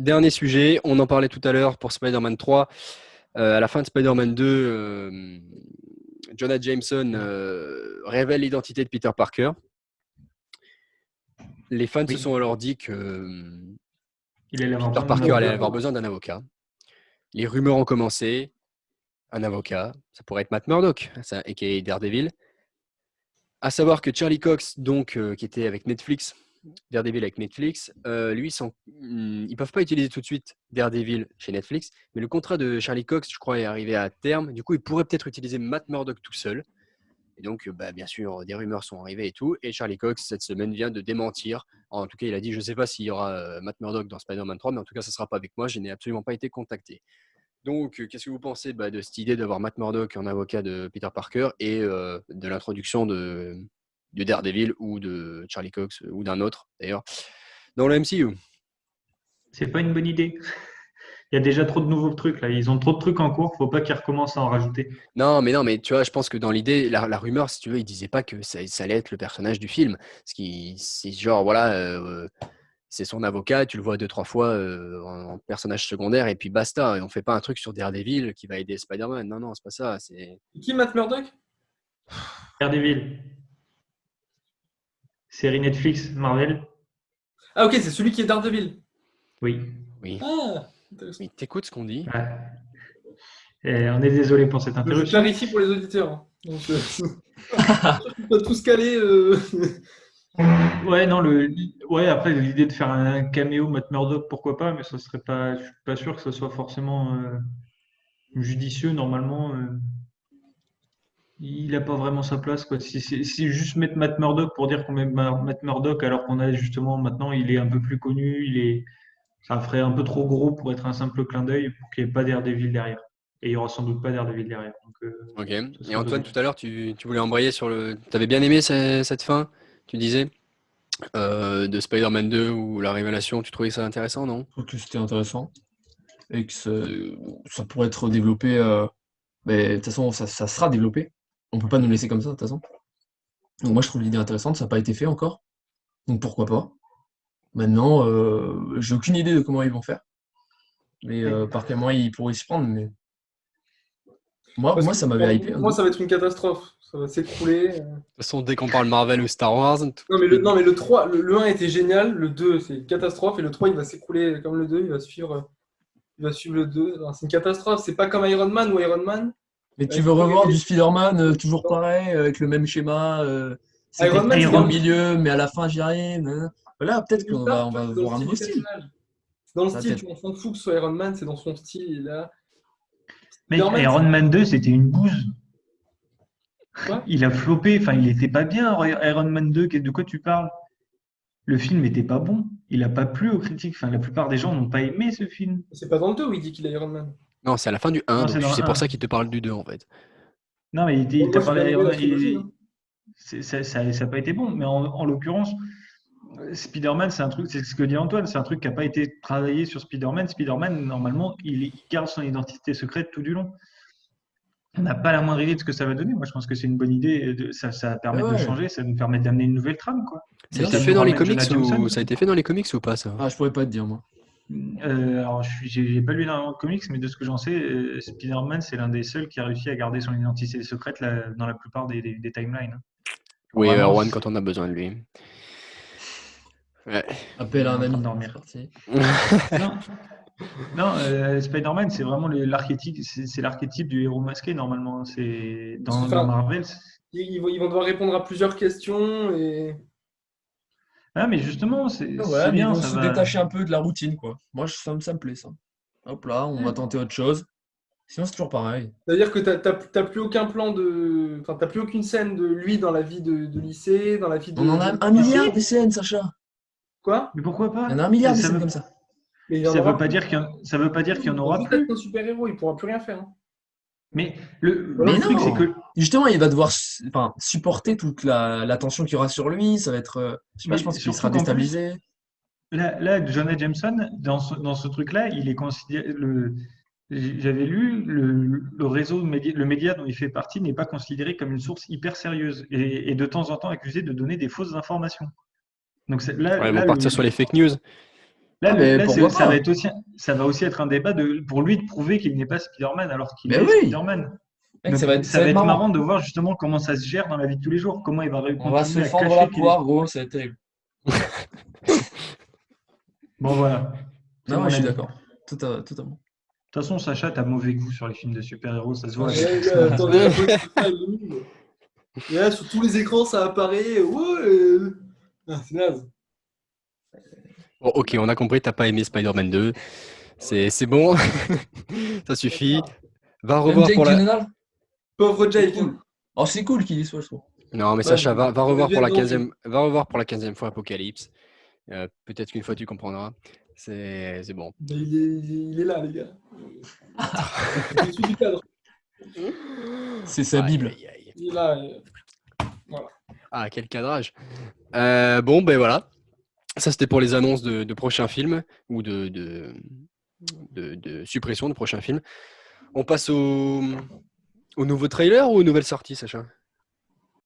Dernier sujet, on en parlait tout à l'heure pour Spider-Man 3. À la fin de Spider-Man 2, Jonah Jameson révèle l'identité de Peter Parker. Les fans se Oui. sont alors dit que Il allait avoir Peter besoin d'un Parker allait avocat. avoir besoin d'un avocat. Les rumeurs ont commencé. Un avocat, ça pourrait être Matt Murdock, ça, a.k.a. Daredevil. À savoir que Charlie Cox, donc, qui était avec Netflix, Daredevil avec Netflix, lui, ils ne peuvent pas utiliser tout de suite Daredevil chez Netflix, mais le contrat de Charlie Cox, je crois, est arrivé à terme. Du coup, il pourrait peut-être utiliser Matt Murdock tout seul. Et donc, bien sûr, des rumeurs sont arrivées et tout. Et Charlie Cox, cette semaine, vient de démentir. En tout cas, il a dit, je ne sais pas s'il y aura Matt Murdock dans Spider-Man 3, mais en tout cas, ça ne sera pas avec moi. Je n'ai absolument pas été contacté. Donc, qu'est-ce que vous pensez de cette idée d'avoir Matt Murdock en avocat de Peter Parker et de l'introduction de Daredevil ou de Charlie Cox ou d'un autre, d'ailleurs, dans le MCU? C'est pas une bonne idée. Il y a déjà trop de nouveaux trucs là. Ils ont trop de trucs en cours. Faut pas qu'ils recommencent à en rajouter. Non, mais tu vois, je pense que dans l'idée, la rumeur, si tu veux, il disait pas que ça allait être le personnage du film. C'est genre, voilà, c'est son avocat, tu le vois deux, trois fois en personnage secondaire, et puis basta. Et on fait pas un truc sur Daredevil qui va aider Spider-Man. Non, c'est pas ça. Qui, Matt Murdock? Daredevil, série Netflix, Marvel. Ah, ok, c'est celui qui est Daredevil. Oui. Oui. Ah, intéressant. Mais t'écoutes ce qu'on dit? Ouais. Et on est désolé pour cette Je interruption. clarifie pour les auditeurs, hein. Donc, on peut tous caler. Ouais, non, après l'idée de faire un caméo Matt Murdock, pourquoi pas, mais ça serait pas, je suis pas sûr que ce soit forcément judicieux normalement. Il n'a pas vraiment sa place, quoi. Si juste mettre Matt Murdock pour dire qu'on met Matt Murdock alors qu'on a justement maintenant il est un peu plus connu, ça ferait un peu trop gros pour être un simple clin d'œil pour qu'il n'y ait pas Daredevil derrière. Et il y aura sans doute pas Daredevil derrière. Donc, Ok. ce Et serait Antoine, dommage. tout à l'heure, tu voulais embrayer sur le. T'avais bien aimé cette fin, tu disais, de Spider-Man 2 ou la révélation, tu trouvais ça intéressant, non? Je trouve que c'était intéressant et que ça pourrait être développé. Mais de toute façon, ça sera développé. On peut pas nous laisser comme ça, de toute façon. Donc moi, je trouve l'idée intéressante. Ça n'a pas été fait encore. Donc pourquoi pas. Maintenant, j'ai aucune idée de comment ils vont faire. Mais par quel moyen ils pourraient s'y prendre. Mais Parce moi que ça m'avait hypé, pour hein, moi, de ça ouf. va être une catastrophe. Ça va s'écrouler. De toute façon, dès qu'on parle Marvel ou Star Wars, Non, mais le 3, le 1 était génial. Le 2, c'est une catastrophe. Et le 3, il va s'écrouler comme le 2. Il va suivre le 2. Non, c'est une catastrophe. C'est pas comme Iron Man ou Iron Man. Mais tu Il veux faut revoir rêver. du Spider-Man toujours pareil, avec le même schéma, c'est Iron Man, c'est compliqué au dans Iron, le style. milieu, mais à la fin j'y arrive. Hein. Voilà, peut-être Tony qu'on va, Stark, on tu vois, va c'est dans le voir un style nouveau du style. personnage. C'est dans le Ça, style, peut-être. tu vois, on s'en fout que ce soit Iron Man, c'est dans son style. Là. mec, Spider-Man, Iron c'est Man 2, c'était une bouse. quoi? Il a floppé, enfin, il était pas bien, Iron Man 2. De quoi tu parles? Le film était pas bon. Il a pas plu aux critiques. Enfin, la plupart des gens n'ont pas aimé ce film. C'est pas dans le 2 où il dit qu'il est Iron Man. non, c'est à la fin du 1, Non, donc c'est dans le c'est pour ça 1. qu'il te parle du 2 en fait. Non, mais Bon, moi, t'as j'ai bien parlé aimé d'Iron la Man. trilogie, hein. Ça a pas été bon. Mais en l'occurrence, Spider-Man, c'est un truc, c'est ce que dit Antoine, c'est un truc qui n'a pas été travaillé sur Spider-Man. Spider-Man, normalement, il garde son identité secrète tout du long. On n'a pas la moindre idée de ce que ça va donner. Moi, je pense que c'est une bonne idée. Ça va Mais permettre de ouais, changer, ça nous permet d'amener une nouvelle trame, quoi. Ça a bien été Ça fait nous sûr. dans les ramène comics Jonah Jameson. ou ça a été fait dans les comics ou pas ça? Ah, je pourrais pas te dire, moi. Alors, j'ai pas lu énormément de comics, mais de ce que j'en sais, Spider-Man, c'est l'un des seuls qui a réussi à garder son identité secrète dans la plupart des timelines. Oui, Vraiment, Erwan quand on a besoin de lui. Ouais. Appelle il est un en train de ami. C'est dormir. parti. Non, non, Spider-Man, c'est vraiment l'archétype, c'est l'archétype du héros masqué normalement. C'est Parce que, dans enfin, Marvel. ils vont devoir répondre à plusieurs questions et Ah, mais justement, Ah, c'est voilà, mais ils bien, vont ça se va. détacher un peu de la routine, quoi. Moi, ça me plaît, ça. Hop là, on va tenter autre chose. Sinon, c'est toujours pareil. c'est-à-dire que t'as plus aucun plan de. Enfin, t'as plus aucune scène de lui dans la vie de lycée, dans la vie On en de a un Mais si, milliard des scènes, Sacha. quoi? mais pourquoi Il y en pas? a un milliard des Ça scènes veut, comme ça. Mais il y en ça veut aura pas plus. dire ça veut pas dire qu'il y en Il va aura juste être plus. un super-héros, il pourra plus rien faire, hein. Mais Voilà, le Mais c'est truc, c'est non! que Justement, il va devoir enfin, supporter toute l'attention qu'il y aura sur lui. Ça va être. Je sais pas, je mais pense qu'il sera surtout qu'en plus, déstabilisé. là, Jonah Jameson, dans ce truc-là, il est considéré. J'avais lu le réseau, le média dont il fait partie n'est pas considéré comme une source hyper sérieuse et de temps en temps accusé de donner des fausses informations. Donc Ouais, ils vont là partir sur les fake news. Là, Ah, mais pourquoi ça pas? va aussi être un débat pour lui de prouver qu'il n'est pas Spider-Man alors qu'il Ben est oui, Spider-Man. mec, Donc, ça va être être marrant. marrant de voir justement comment ça se gère dans la vie de tous les jours, comment il va On va se continuer à fendre la cacher qu'il est. poire, gros, ça va être terrible. Bon, voilà, c'est Non, ouais, mon je suis avis. De d'accord. Totalement. toute façon, Sacha, t'as mauvais goût sur les films de super-héros, ça se voit avec Ouais, X-Men. attendez, la police totale, oui. Et là, sur tous les écrans, ça apparaît. Ouais, c'est naze. Bon, ok, on a compris, t'as pas aimé Spider-Man 2. C'est bon, ça suffit. Va Même revoir Jake pour la. Gyllenhaal, Pauvre c'est Jake. cool. Oh, c'est cool qu'il y soit, je trouve. Non, mais Ouais, Sacha, va j'aurais revoir dû pour être la dans le film. 15e, va revoir pour la 15e fois Apocalypse. Peut-être qu'une fois tu comprendras. C'est bon. Mais il est là, les gars. Au-dessus du cadre. C'est sa Aïe, Bible. aïe, aïe. Il est là. Ah, quel cadrage. Bon, ben voilà. Ça, c'était pour les annonces de prochains films ou de suppression de prochains films. On passe au nouveau trailer ou aux nouvelles sorties, Sacha?